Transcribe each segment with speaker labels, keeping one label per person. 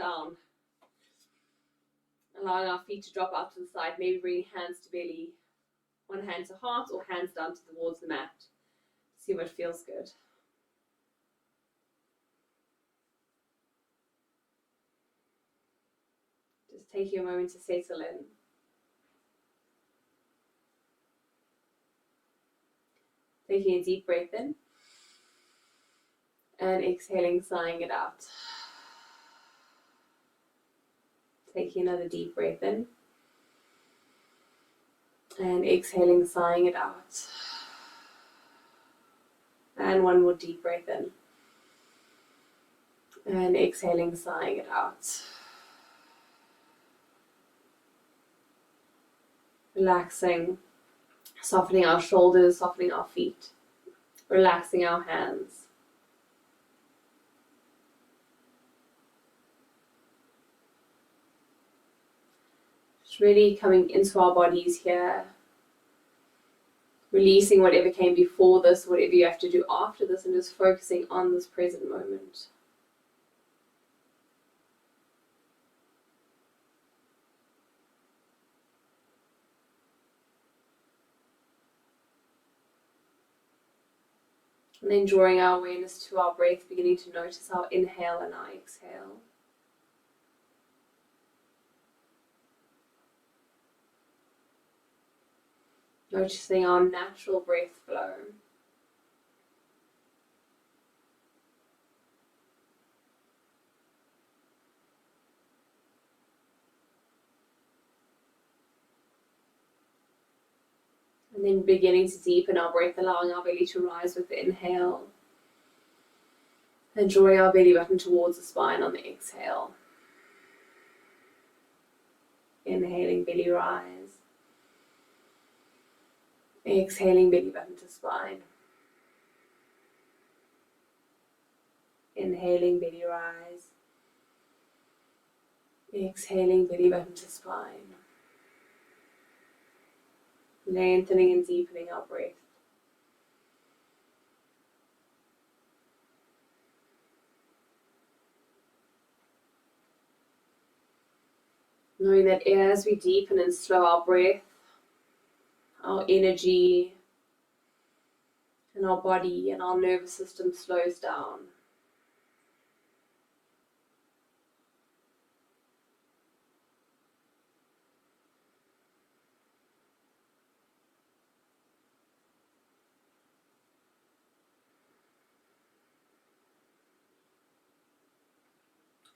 Speaker 1: down. Allowing our feet to drop out to the side, maybe bringing hands to belly, one hand to heart or hands down towards the mat. See what feels good. Just taking a moment to settle in. Taking a deep breath in and exhaling, sighing it out. Taking another deep breath in and exhaling, sighing it out. And one more deep breath in and exhaling, sighing it out. Relaxing, softening our shoulders, softening our feet, relaxing our hands. Just really coming into our bodies here, releasing whatever came before this, whatever you have to do after this, and just focusing on this present moment. And then drawing our awareness to our breath, beginning to notice our inhale and our exhale. Noticing our natural breath flow. And then beginning to deepen our breath, allowing our belly to rise with the inhale. And drawing our belly button towards the spine on the exhale. Inhaling, belly rise. Exhaling, belly button to spine. Inhaling, belly rise. Exhaling, belly button to spine. Lengthening and deepening our breath. Knowing that as we deepen and slow our breath, our energy and our body and our nervous system slows down.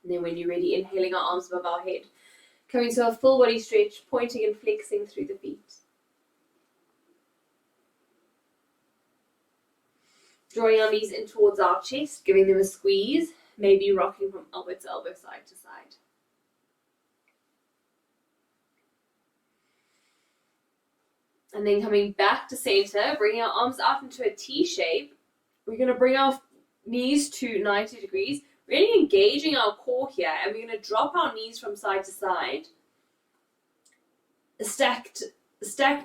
Speaker 1: And then when you're ready, inhaling our arms above our head, coming to a full body stretch, pointing and flexing through the feet. Drawing our knees in towards our chest, giving them a squeeze, maybe rocking from elbow to elbow, side to side. And then coming back to center, bringing our arms out into a T shape. We're going to bring our knees to 90 degrees, really engaging our core here, and we're going to drop our knees from side to side. Stacked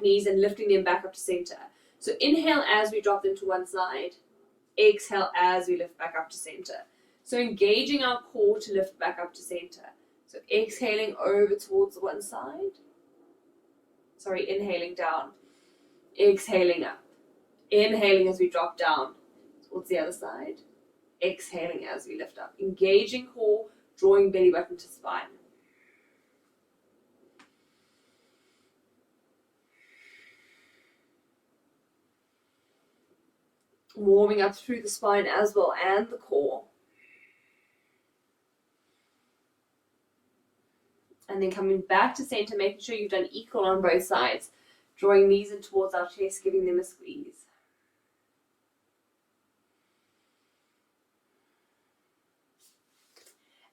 Speaker 1: knees and lifting them back up to center. So inhale as we drop them to one side. Exhale as we lift back up to center. So engaging our core to lift back up to center. So exhaling over towards one side. Inhaling down. Exhaling up. Inhaling as we drop down towards the other side. Exhaling as we lift up. Engaging core, drawing belly button to spine. Warming up through the spine as well and the core. And then coming back to center, making sure you've done equal on both sides. Drawing knees in towards our chest, giving them a squeeze.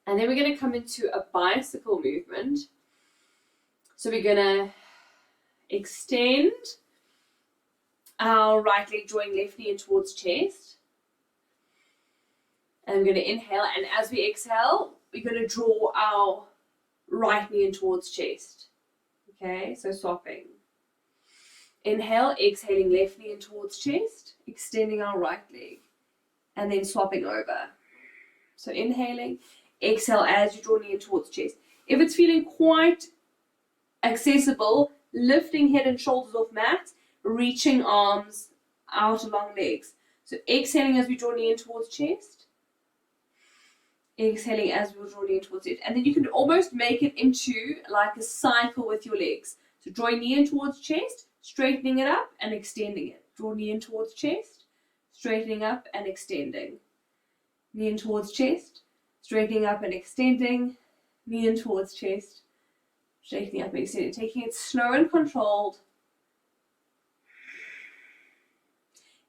Speaker 1: And then we're going to come into a bicycle movement. So we're going to extend our right leg, drawing left knee in towards chest. And I'm going to inhale, and as we exhale, we're going to draw our right knee in towards chest. Okay, so swapping. Inhale, exhaling left knee in towards chest, extending our right leg, and then swapping over. So inhaling, Exhale as you draw knee in towards chest. If it's feeling quite accessible, lifting head and shoulders off mat, reaching arms out along legs. So exhaling as we draw knee in towards chest. Exhaling as we draw knee in towards it. And then you can almost make it into like a cycle with your legs. So drawing knee in towards chest, straightening it up and extending it. Draw knee in towards chest, straightening up and extending. Knee in towards chest, straightening up and extending. Knee in towards chest, straightening up and extending. Taking it slow and controlled.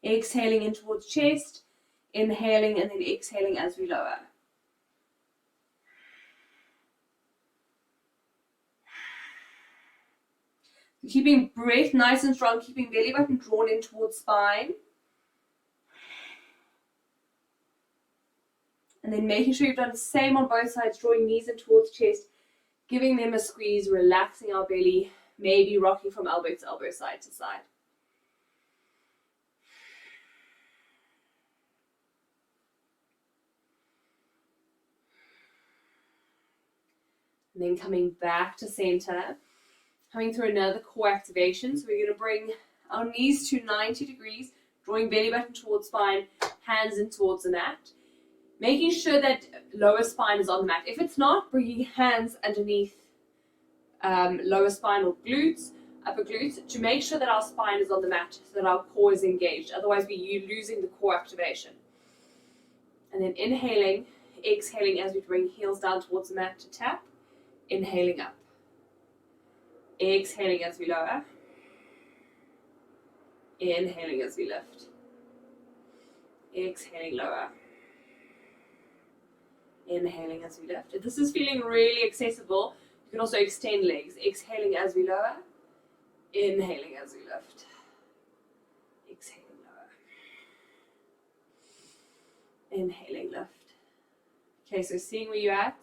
Speaker 1: Exhaling in towards chest, inhaling and then exhaling as we lower. Keeping breath nice and strong, keeping belly button drawn in towards spine. And then making sure you've done the same on both sides, drawing knees in towards chest, giving them a squeeze, relaxing our belly, maybe rocking from elbow to elbow, side to side. And then coming back to center. Coming through another core activation. So we're going to bring our knees to 90 degrees, drawing belly button towards spine, hands in towards the mat. Making sure that lower spine is on the mat. If it's not, bringing hands underneath lower spine or glutes, upper glutes, to make sure that our spine is on the mat so that our core is engaged. Otherwise, we're losing the core activation. And then inhaling, exhaling as we bring heels down towards the mat to tap. Inhaling up. Exhaling as we lower. Inhaling as we lift. Exhaling lower. Inhaling as we lift. If this is feeling really accessible, you can also extend legs. Exhaling as we lower. Inhaling as we lift. Exhaling lower. Inhaling lift. Okay, so seeing where you're at.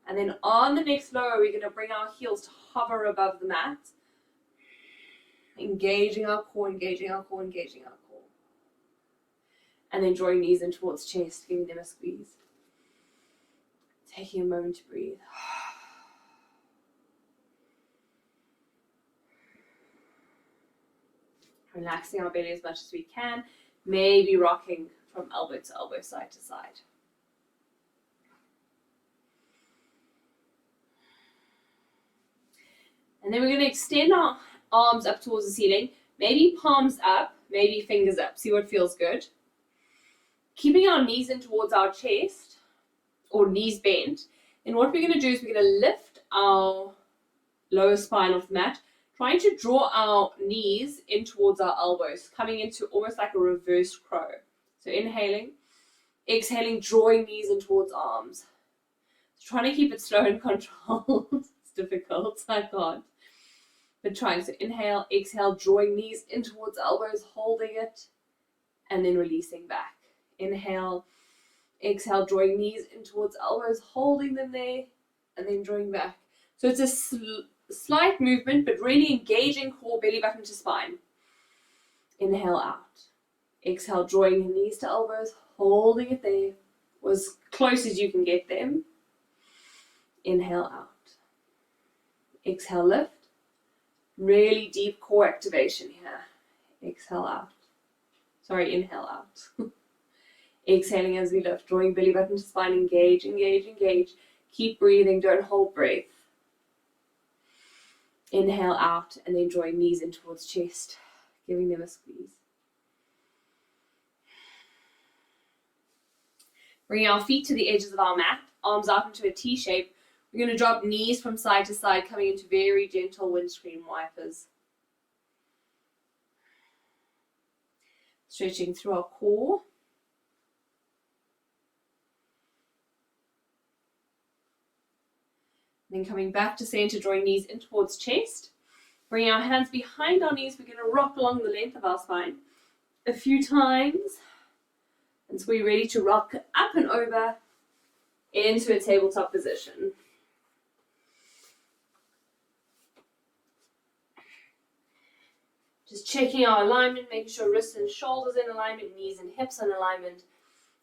Speaker 1: And then on the next lower, we're going to bring our heels to hover above the mat. Engaging our core, engaging our core, engaging our core. And then drawing knees in towards chest, giving them a squeeze. Taking a moment to breathe. Relaxing our belly as much as we can. Maybe rocking from elbow to elbow, side to side. And then we're going to extend our arms up towards the ceiling. Maybe palms up, maybe fingers up. See what feels good. Keeping our knees in towards our chest, or knees bent. And what we're going to do is we're going to lift our lower spine off the mat, trying to draw our knees in towards our elbows, coming into almost like a reverse crow. So inhaling, exhaling, drawing knees in towards arms. So trying to keep it slow and controlled. It's difficult, I can't. But trying to inhale, exhale, drawing knees in towards elbows, holding it, and then releasing back. Inhale, exhale, drawing knees in towards elbows, holding them there, and then drawing back. So it's a slight movement, but really engaging core, belly button to spine. Inhale out. Exhale, drawing knees to elbows, holding it there, or as close as you can get them. Inhale out. Exhale, lift. Really deep core activation here. Exhale out. Sorry, inhale out. Exhaling as we lift, drawing belly button to spine, engage, engage, engage. Keep breathing, don't hold breath. Inhale out, and then drawing knees in towards chest, giving them a squeeze. Bringing our feet to the edges of our mat, arms out into a T shape. We're going to drop knees from side to side, coming into very gentle windscreen wipers. Stretching through our core. Then coming back to center, drawing knees in towards chest. Bringing our hands behind our knees, we're going to rock along the length of our spine a few times. And so we're ready to rock up and over into a tabletop position. Just checking our alignment, making sure wrists and shoulders in alignment, knees and hips in alignment,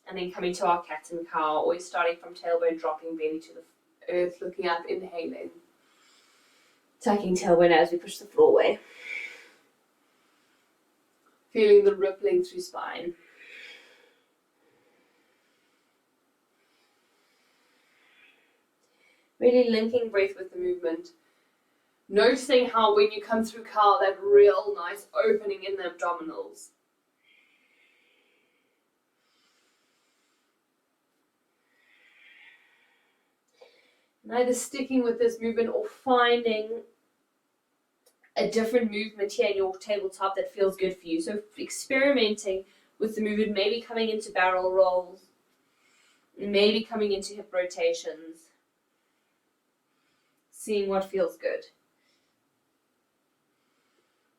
Speaker 1: and then coming to our cat and cow, always starting from tailbone, dropping belly to the earth, looking up, inhaling. Tucking tailbone as we push the floor away. Feeling the rippling through spine. Really linking breath with the movement. Noticing how when you come through cow, that real nice opening in the abdominals. And either sticking with this movement or finding a different movement here in your tabletop that feels good for you. So experimenting with the movement, maybe coming into barrel rolls, maybe coming into hip rotations, seeing what feels good.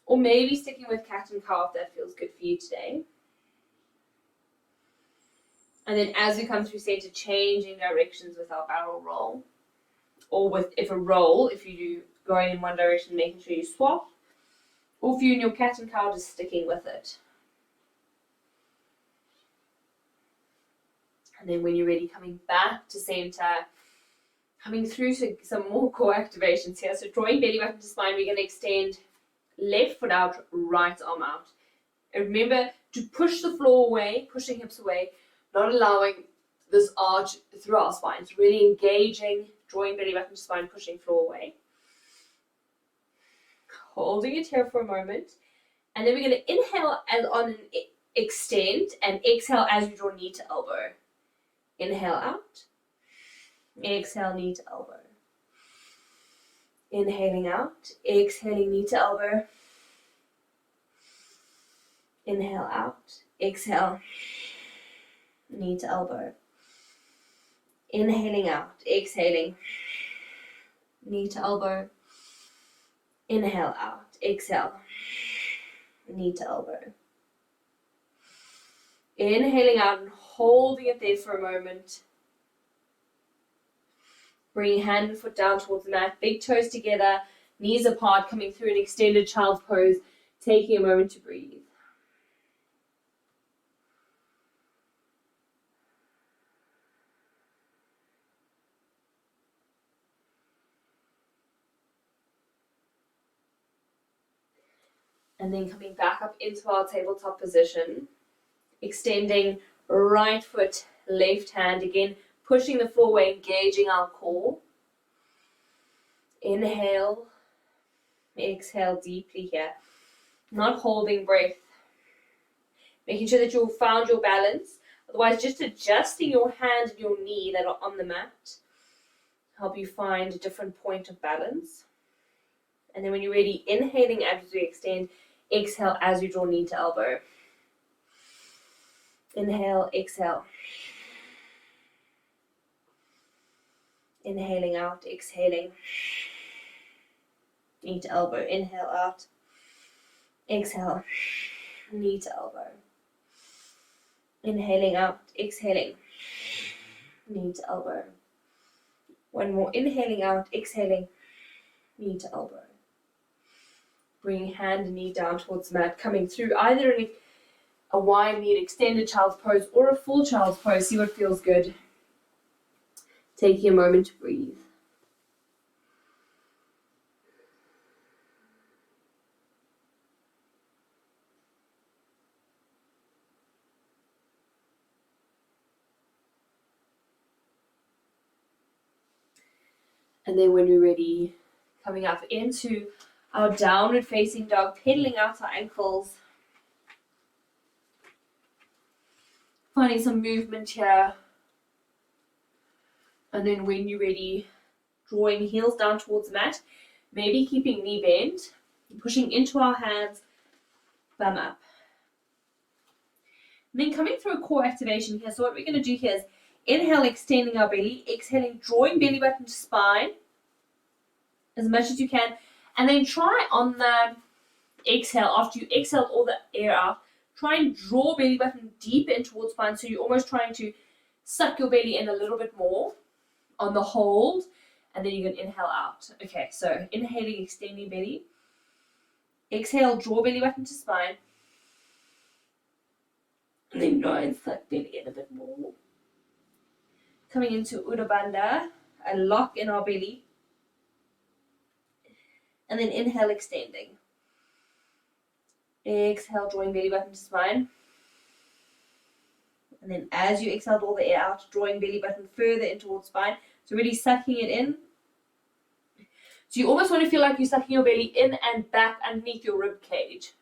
Speaker 1: Or maybe sticking with cat and cow if that feels good for you today. And then as we come through center, changing directions with our barrel roll. Or with, if you do going in one direction, making sure you swap. Or if you're in your cat and cow, just sticking with it. And then when you're ready, coming back to center, coming through to some more core activations here. So drawing belly button to spine, we're going to extend left foot out, right arm out. And remember to push the floor away, pushing hips away, not allowing this arch through our spine. So really engaging, drawing belly button to spine, pushing floor away. Holding it here for a moment. And then we're going to inhale and on an extend and exhale as we draw knee to elbow. Inhale out. Exhale, knee to elbow. Inhaling out, exhaling, knee to elbow. Inhale out, exhale, knee to elbow. Inhaling out, exhaling, knee to elbow. Inhale out, exhale, knee to elbow. Inhaling out and holding it there for a moment. Bringing hand and foot down towards the mat, big toes together, knees apart, coming through an extended child's pose, taking a moment to breathe. And then coming back up into our tabletop position, extending right foot, left hand, again, pushing the floor away, engaging our core. Inhale, exhale deeply here. Not holding breath. Making sure that you've found your balance. Otherwise, just adjusting your hand and your knee that are on the mat. Help you find a different point of balance. And then when you're ready, inhaling as we extend. Exhale as we draw knee to elbow. Inhale, exhale. Inhaling out, exhaling. Knee to elbow. Inhale out. Exhale. Knee to elbow. Inhaling out, exhaling. Knee to elbow. One more. Inhaling out, exhaling. Knee to elbow. Bringing hand and knee down towards the mat. Coming through either in a wide kneed extended child's pose or a full child's pose. See what feels good. Taking a moment to breathe. And then when we're ready, coming up into our downward facing dog, pedaling out our ankles. Finding some movement here. And then when you're ready, drawing heels down towards the mat, maybe keeping knee bent, pushing into our hands, bum up. And then coming through a core activation here. So what we're going to do here is inhale, extending our belly, exhaling, drawing belly button to spine as much as you can. And then try on the exhale, after you exhale all the air out, try and draw belly button deep in towards spine. So you're almost trying to suck your belly in a little bit more on the hold. And then you're going to inhale out. Okay, so inhaling, extending belly. Exhale, draw belly button to spine. And then try and suck belly in a bit more. Coming into Udabandha, a lock in our belly. And then inhale, extending. Exhale, drawing belly button to spine. And then as you exhale all the air out, drawing belly button further in towards spine. So really sucking it in. So you almost want to feel like you're sucking your belly in and back underneath your rib cage.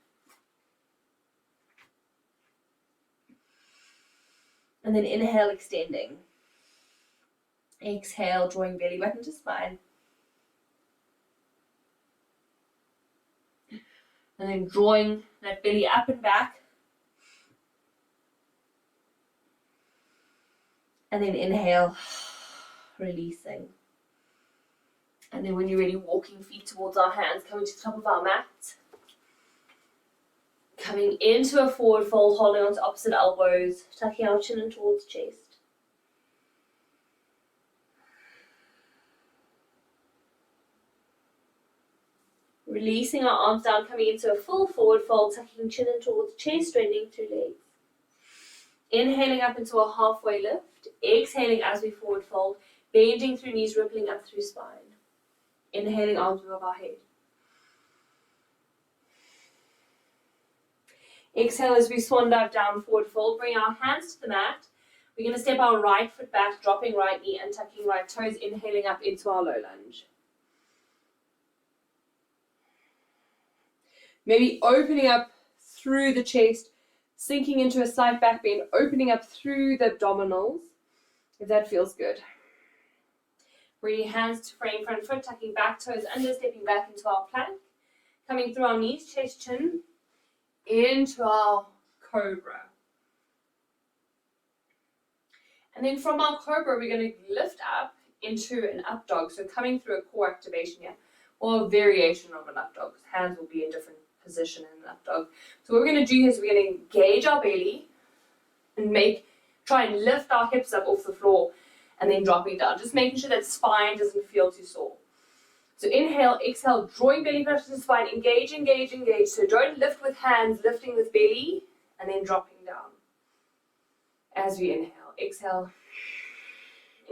Speaker 1: And then inhale, extending. Exhale, drawing belly button to spine. And then drawing that belly up and back. And then inhale, releasing. And then when you're ready, walking feet towards our hands, coming to the top of our mat. Coming into a forward fold, holding on to opposite elbows, tucking our chin in towards chest. Releasing our arms down, coming into a full forward fold, tucking chin in towards chest, straightening through legs. Inhaling up into a halfway lift. Exhaling as we forward fold, bending through knees, rippling up through spine. Inhaling, arms above our head. Exhale as we swan dive down, forward fold. Bring our hands to the mat. We're going to step our right foot back, dropping right knee and tucking right toes, inhaling up into our low lunge. Maybe opening up through the chest, sinking into a side back bend, opening up through the abdominals, if that feels good. Bringing hands to frame front foot, tucking back toes under, stepping back into our plank. Coming through our knees, chest, chin, into our cobra. And then from our cobra, we're going to lift up into an up dog. So coming through a core activation here, or a variation of an up dog. Hands will be in different position in an up dog. So what we're going to do is we're going to engage our belly and try and lift our hips up off the floor and then dropping down. Just making sure that spine doesn't feel too sore. So inhale, exhale, drawing belly button to the spine, engage, engage, engage. So don't lift with hands, lifting with belly, and then dropping down. As we inhale, exhale,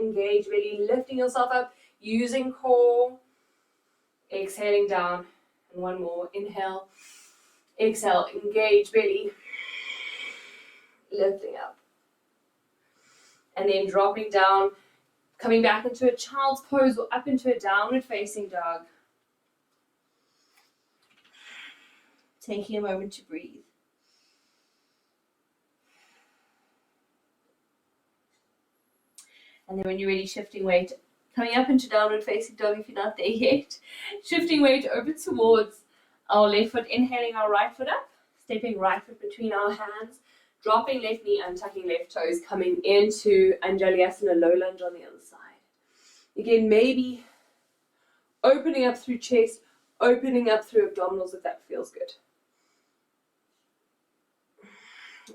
Speaker 1: engage belly, lifting yourself up, using core, exhaling down, and one more, inhale, exhale, engage belly, lifting up. And then dropping down, coming back into a child's pose or up into a downward facing dog. Taking a moment to breathe. And then when you're ready, shifting weight, coming up into downward facing dog if you're not there yet. Shifting weight over towards our left foot, inhaling our right foot up, stepping right foot between our hands, dropping left knee and tucking left toes, coming into Anjalyasana, low lunge on the other side. Again, maybe opening up through chest, opening up through abdominals if that feels good.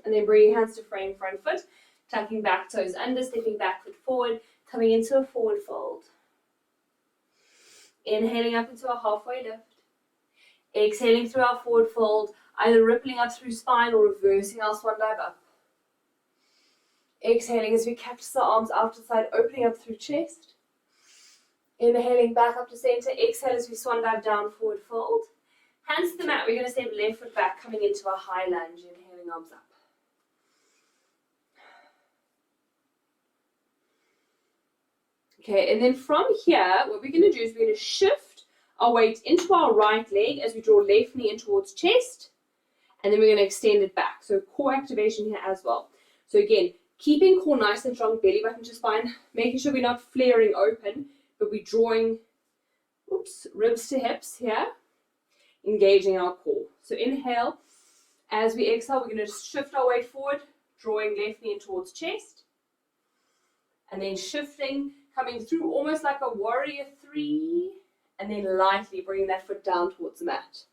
Speaker 1: And then bringing hands to frame front foot, tucking back toes under, stepping back foot forward, coming into a forward fold. Inhaling up into a halfway lift. Exhaling through our forward fold, either rippling up through spine or reversing our swan dive up. Exhaling as we cactus the arms out to the side, opening up through chest. Inhaling back up to center. Exhale as we swan dive down, forward fold. Hands to the mat. We're going to step left foot back, coming into a high lunge. Inhaling, arms up. Okay, and then from here, what we're going to do is we're going to shift our weight into our right leg as we draw left knee in towards chest. And then we're going to extend it back. So core activation here as well. So again, keeping core nice and strong, belly button to spine, making sure we're not flaring open, but we're drawing ribs to hips here, engaging our core. So inhale. As we exhale, we're going to shift our weight forward, drawing left knee in towards chest. And then shifting, coming through almost like a warrior 3, and then lightly bringing that foot down towards the mat.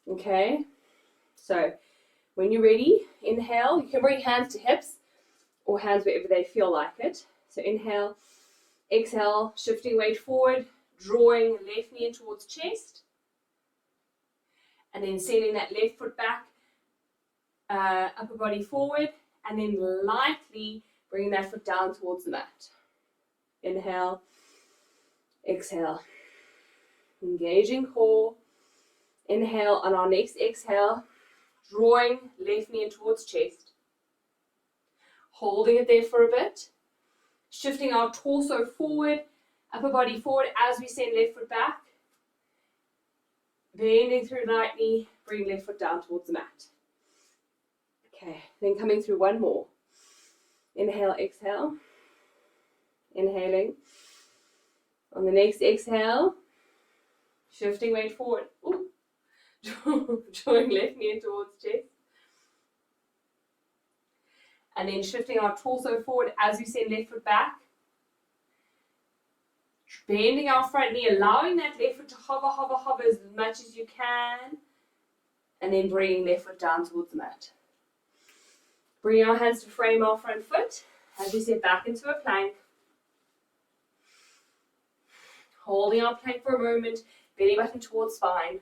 Speaker 1: Okay? So when you're ready, inhale. You can bring hands to hips or hands wherever they feel like it. So inhale, exhale, shifting weight forward, drawing left knee in towards chest. And then sending that left foot back, upper body forward, and then lightly bringing that foot down towards the mat. Inhale, exhale. Engaging core. Inhale, on our next exhale, drawing left knee in towards chest. Holding it there for a bit. Shifting our torso forward, upper body forward as we send left foot back. Bending through right knee, bring left foot down towards the mat. Okay, then coming through one more. Inhale, exhale. Inhaling. On the next exhale, shifting weight forward. Ooh. Drawing left knee in towards chest. And then shifting our torso forward as we send left foot back. Bending our front knee, allowing that left foot to hover as much as you can. And then bringing left foot down towards the mat. Bring our hands to frame our front foot as we sit back into a plank. Holding our plank for a moment, belly button towards spine.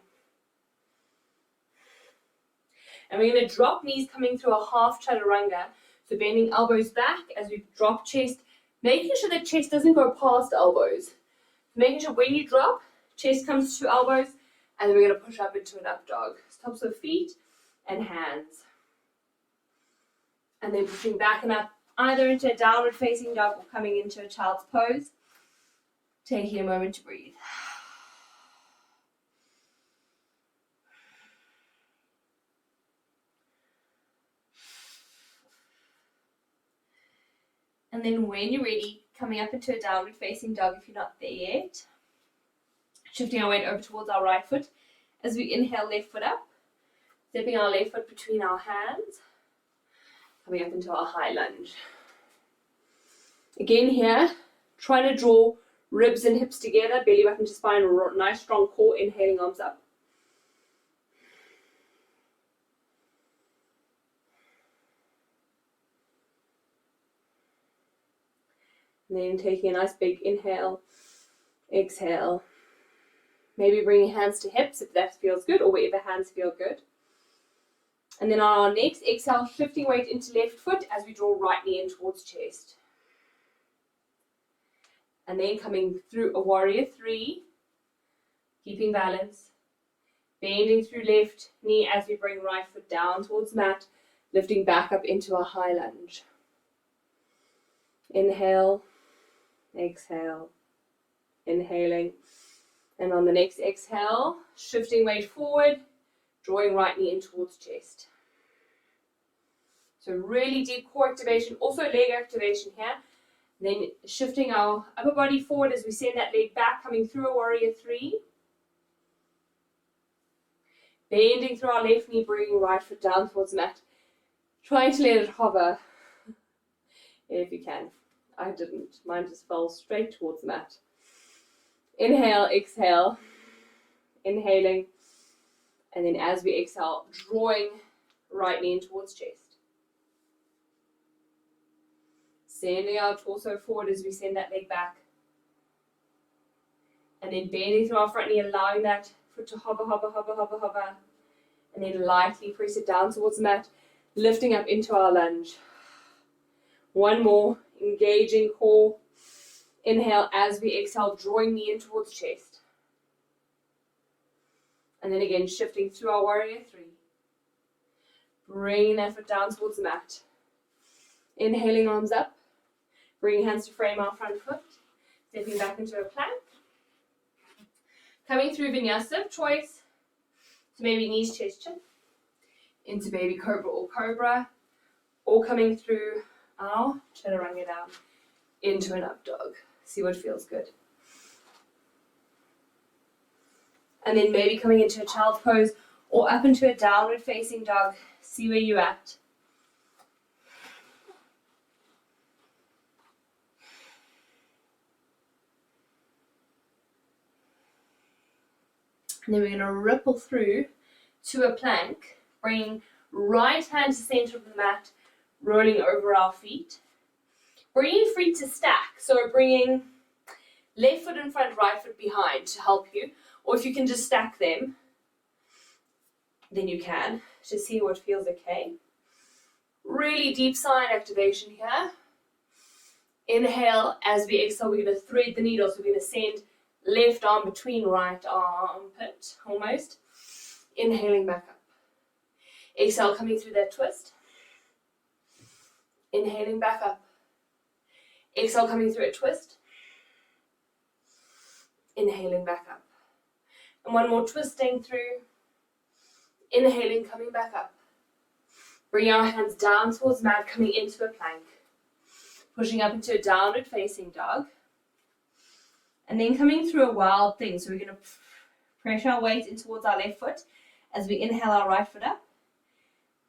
Speaker 1: And we're going to drop knees coming through a half chaturanga. So bending elbows back as we drop chest, making sure that chest doesn't go past elbows. Making sure when you drop, chest comes to elbows, and then we're going to push up into an up dog. Tops of feet and hands. And then pushing back and up, either into a downward facing dog or coming into a child's pose. Taking a moment to breathe. And then when you're ready, coming up into a downward facing dog if you're not there yet. Shifting our weight over towards our right foot as we inhale left foot up. Stepping our left foot between our hands. Coming up into our high lunge. Again here, trying to draw ribs and hips together, belly button to spine, nice strong core, inhaling arms up. And then taking a nice big inhale, exhale. Maybe bringing hands to hips if that feels good, or wherever hands feel good. And then on our next exhale, shifting weight into left foot as we draw right knee in towards chest. And then coming through a warrior three, keeping balance. Bending through left knee as we bring right foot down towards mat, lifting back up into a high lunge. Inhale, exhale, inhaling. And on the next exhale, shifting weight forward, drawing right knee in towards chest. So really deep core activation, also leg activation here. Then shifting our upper body forward as we send that leg back, coming through a warrior three. Bending through our left knee, bringing right foot down towards the mat. Trying to let it hover if you can. I didn't. Mine just fell straight towards the mat. Inhale, exhale. Inhaling. And then as we exhale, drawing right knee in towards chest. Sending our torso forward as we send that leg back. And then bending through our front knee, allowing that foot to hover. And then lightly press it down towards the mat, lifting up into our lunge. One more, engaging core. Inhale as we exhale, drawing knee in towards chest. And then again, shifting through our warrior three. Bringing that foot down towards the mat. Inhaling, arms up. Bringing hands to frame our front foot. Stepping back into a plank. Coming through vinyasa of choice. So maybe knees, chest, chin. Into baby cobra or cobra. Or coming through our chaturanga down into an up dog. See what feels good. And then maybe coming into a child's pose or up into a downward facing dog. See where you're at. And then we're going to ripple through to a plank, bringing right hand to center of the mat, rolling over our feet. Bringing feet to stack, so bringing left foot in front, right foot behind to help you. Or if you can just stack them, then you can, to see what feels okay. Really deep side activation here. Inhale. As we exhale, we're going to thread the needle. So we're going to send left arm between right armpit, almost. Inhaling back up. Exhale, coming through that twist. Inhaling back up. Exhale, coming through a twist. Inhaling back up. And one more twisting through. Inhaling, coming back up. Bring our hands down towards mat, coming into a plank. Pushing up into a downward facing dog. And then coming through a wild thing. So we're going to pressure our weight in towards our left foot as we inhale our right foot up.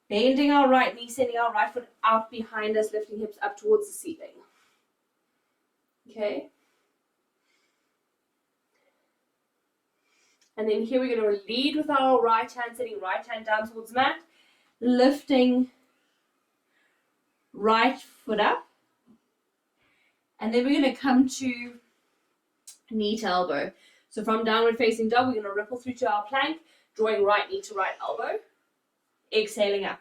Speaker 1: Bending our right knee, sending our right foot out behind us, lifting hips up towards the ceiling. Okay. And then here we're going to lead with our right hand, setting right hand down towards mat, lifting right foot up. And then we're going to come to knee to elbow. So from downward facing dog, we're going to ripple through to our plank, drawing right knee to right elbow. Exhaling up.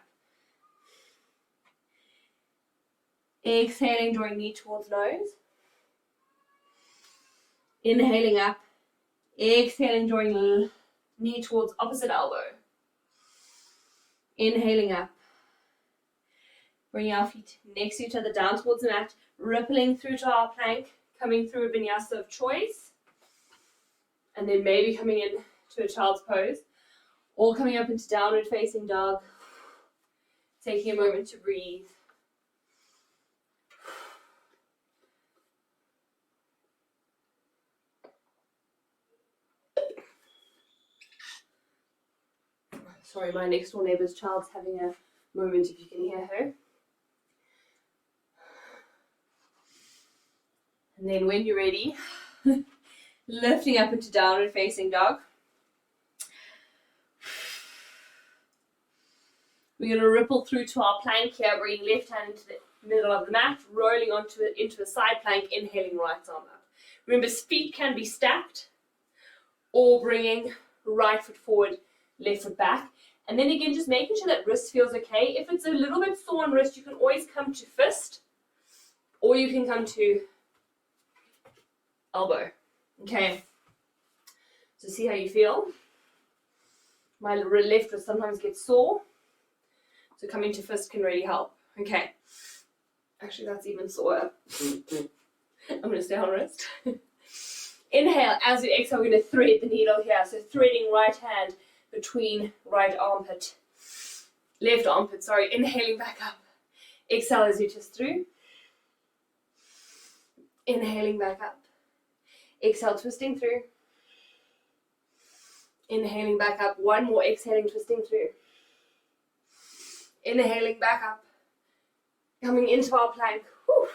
Speaker 1: Exhaling, drawing knee towards nose. Inhaling up. Exhaling, drawing knee towards opposite elbow. Inhaling up. Bringing our feet next to each other down towards the mat, rippling through to our plank, coming through a vinyasa of choice, and then maybe coming in to a child's pose, or coming up into downward facing dog, taking a moment to breathe. Sorry, my next door neighbour's child's having a moment, if you can hear her. And then when you're ready, lifting up into downward facing dog. We're going to ripple through to our plank here, bringing left hand into the middle of the mat, rolling into a side plank, inhaling right arm up. Remember, feet can be stacked or bringing right foot forward, left foot back. And then again, just making sure that wrist feels okay. If it's a little bit sore on wrist, you can always come to fist, or you can come to elbow. Okay. So see how you feel. My left wrist sometimes gets sore, so coming to fist can really help. Okay. Actually, that's even sore. I'm going to stay on wrist. Inhale. As we exhale, we're going to thread the needle here. So threading right hand between right armpit, left armpit, sorry. Inhaling back up. Exhale as you twist through. Inhaling back up. Exhale, twisting through. Inhaling back up. One more, exhaling, twisting through. Inhaling back up. Coming into our plank. Whew.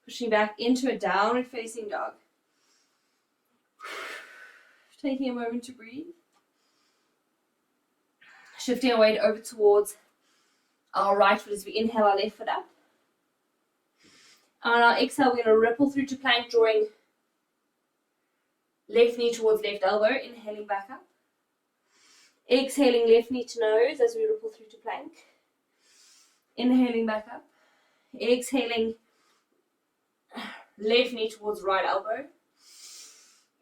Speaker 1: Pushing back into a downward facing dog. Taking a moment to breathe. Shifting our weight over towards our right foot as we inhale our left foot up. On our exhale, we're going to ripple through to plank, drawing left knee towards left elbow, inhaling back up. Exhaling, left knee to nose as we ripple through to plank. Inhaling back up. Exhaling, left knee towards right elbow.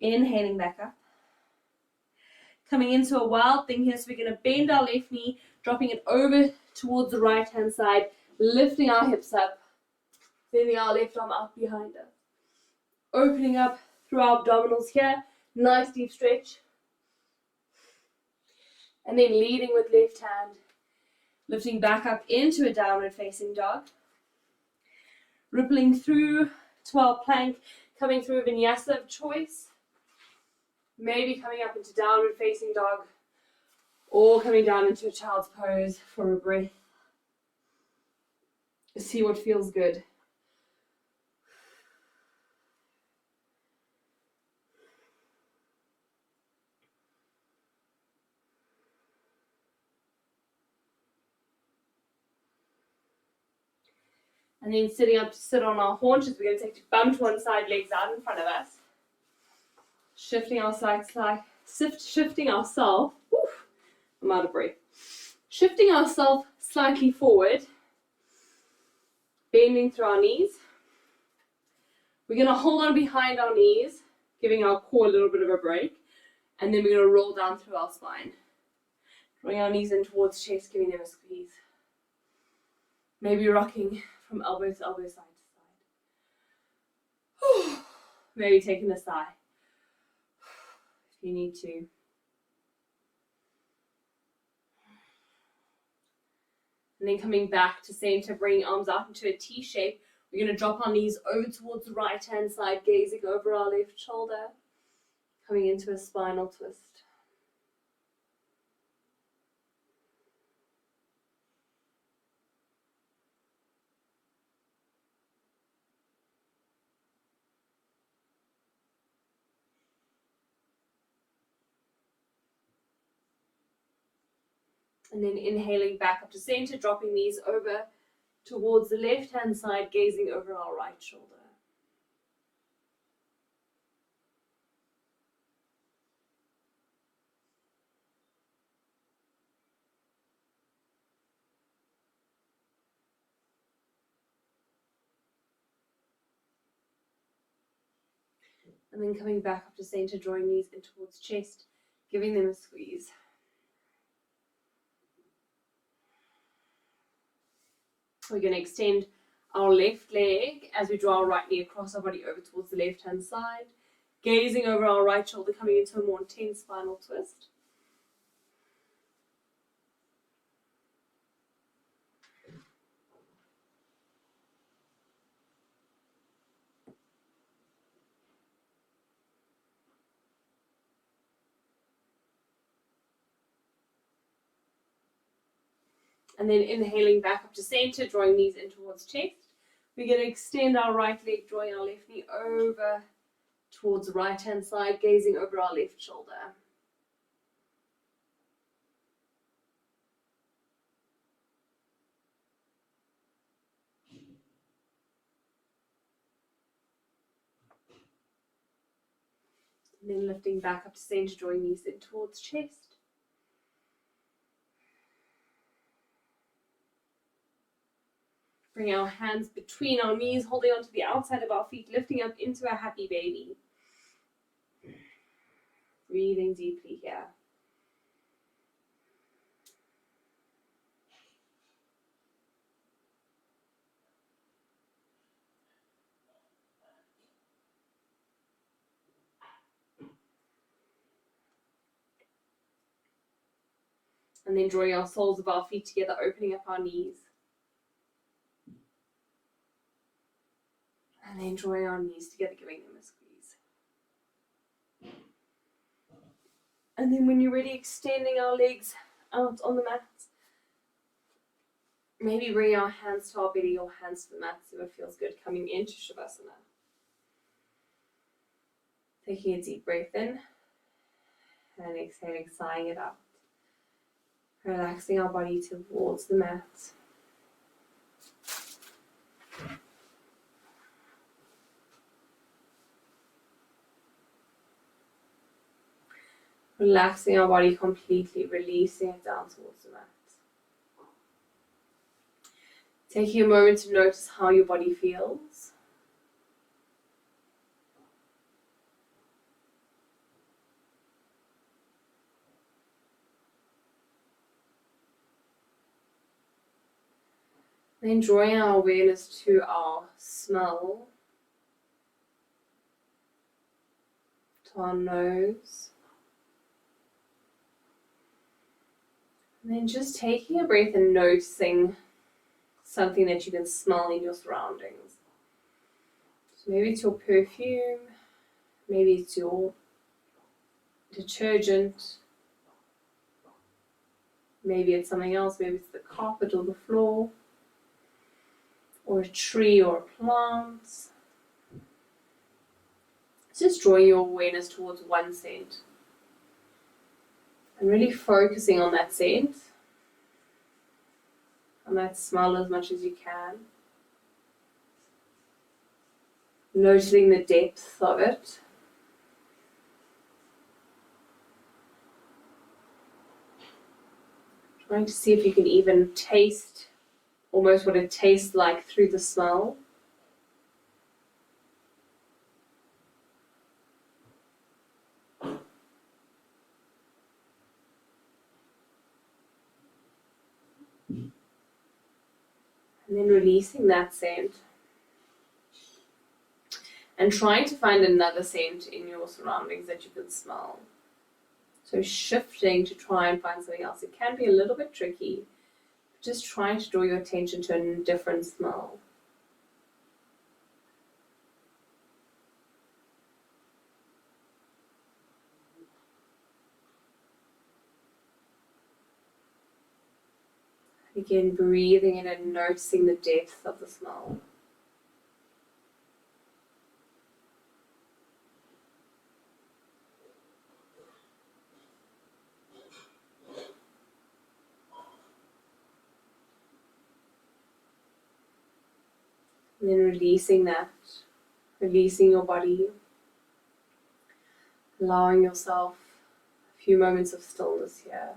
Speaker 1: Inhaling back up. Coming into a wild thing here, so we're going to bend our left knee, dropping it over towards the right hand side, lifting our hips up, sending our left arm out behind us. Opening up through our abdominals here, nice deep stretch. And then leading with left hand, lifting back up into a downward facing dog. Rippling through to our plank, coming through a vinyasa of choice. Maybe coming up into downward facing dog, or coming down into a child's pose for a breath. See what feels good. And then sitting up to sit on our haunches, we're going to take to bum to one side, legs out in front of us. Shifting ourselves, I'm out of breath. Shifting ourselves slightly forward, bending through our knees. We're going to hold on behind our knees, giving our core a little bit of a break, and then we're going to roll down through our spine. Drawing our knees in towards chest, giving them a squeeze. Maybe rocking from elbow to elbow, side to side. Maybe taking a sigh if you need to. And then coming back to center, bringing arms out into a T shape. We're going to drop our knees over towards the right hand side, gazing over our left shoulder, coming into a spinal twist. And then inhaling back up to center, dropping knees over towards the left hand side, gazing over our right shoulder. And then coming back up to center, drawing knees in towards chest, giving them a squeeze. We're going to extend our left leg as we draw our right knee across our body over towards the left hand side, gazing over our right shoulder, coming into a more intense spinal twist. And then inhaling back up to center, drawing knees in towards chest. We're going to extend our right leg, drawing our left knee over towards the right hand side, gazing over our left shoulder. And then lifting back up to center, drawing knees in towards chest. Bring our hands between our knees, holding onto the outside of our feet, lifting up into a happy baby. Breathing deeply here. And then drawing our soles of our feet together, opening up our knees. And then drawing our knees together, giving them a squeeze. And then when you're ready, extending our legs out on the mat. Maybe bring our hands to our belly or hands to the mat, see what feels good, coming into Shavasana. Taking a deep breath in and exhaling, sighing it out. Relaxing our body towards the mat. Relaxing our body completely, releasing it down towards the mat. Taking a moment to notice how your body feels. Then drawing our awareness to our smell, to our nose. And then just taking a breath and noticing something that you can smell in your surroundings. So maybe it's your perfume, maybe it's your detergent, maybe it's something else, maybe it's the carpet or the floor, or a tree or a plant. Just drawing your awareness towards one scent. And really focusing on that scent, on that smell as much as you can. Noticing the depth of it. Trying to see if you can even taste almost what it tastes like through the smell. And then releasing that scent. And trying to find another scent in your surroundings that you can smell. So shifting to try and find something else. It can be a little bit tricky. Just trying to draw your attention to a different smell. Again, breathing in and noticing the depth of the smell. And then releasing that, releasing your body, allowing yourself a few moments of stillness here.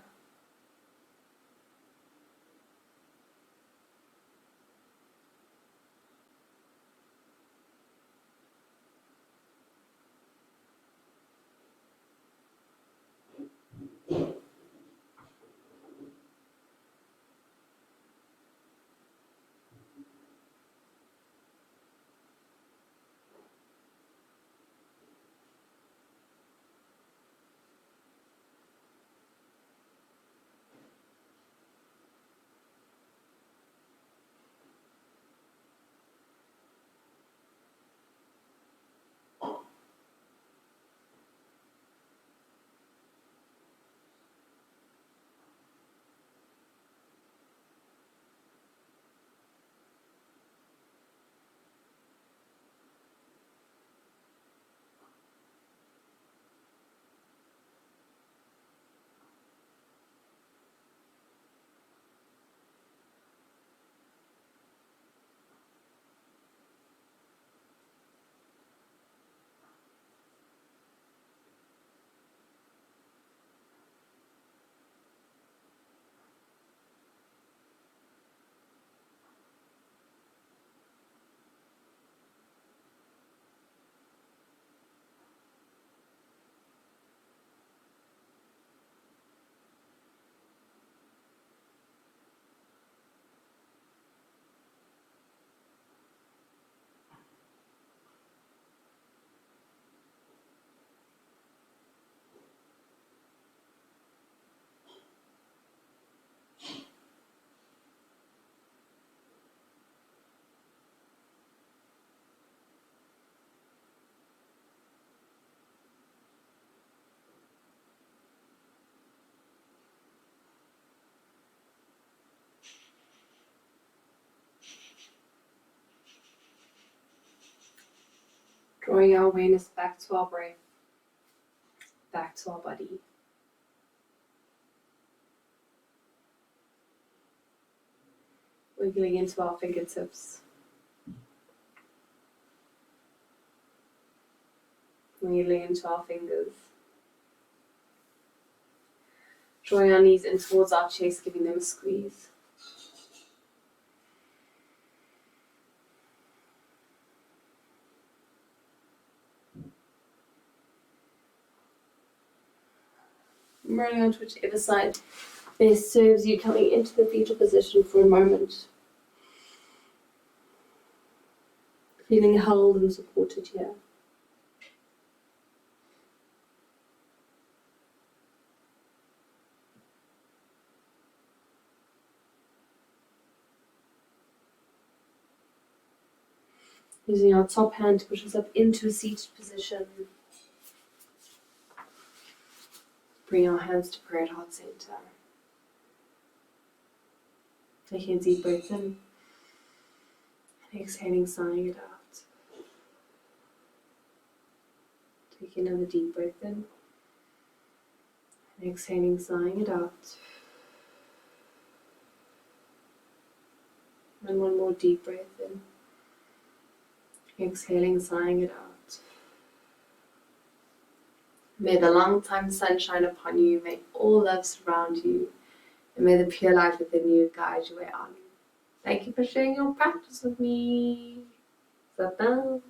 Speaker 1: Drawing our awareness back to our breath, back to our body. Wiggling into our fingertips. Wiggling into our fingers. Drawing our knees in towards our chest, giving them a squeeze. Rolling onto whichever side best serves you, coming into the fetal position for a moment. Feeling held and supported here. Using our top hand to push us up into a seated position. Bring our hands to prayer at heart center. Taking a deep breath in. And exhaling, sighing it out. Taking another deep breath in. And exhaling, sighing it out. And one more deep breath in. Exhaling, sighing it out. May the long time sun shine upon you. May all love surround you. And may the pure light within you guide your way on. Thank you for sharing your practice with me. Satnam.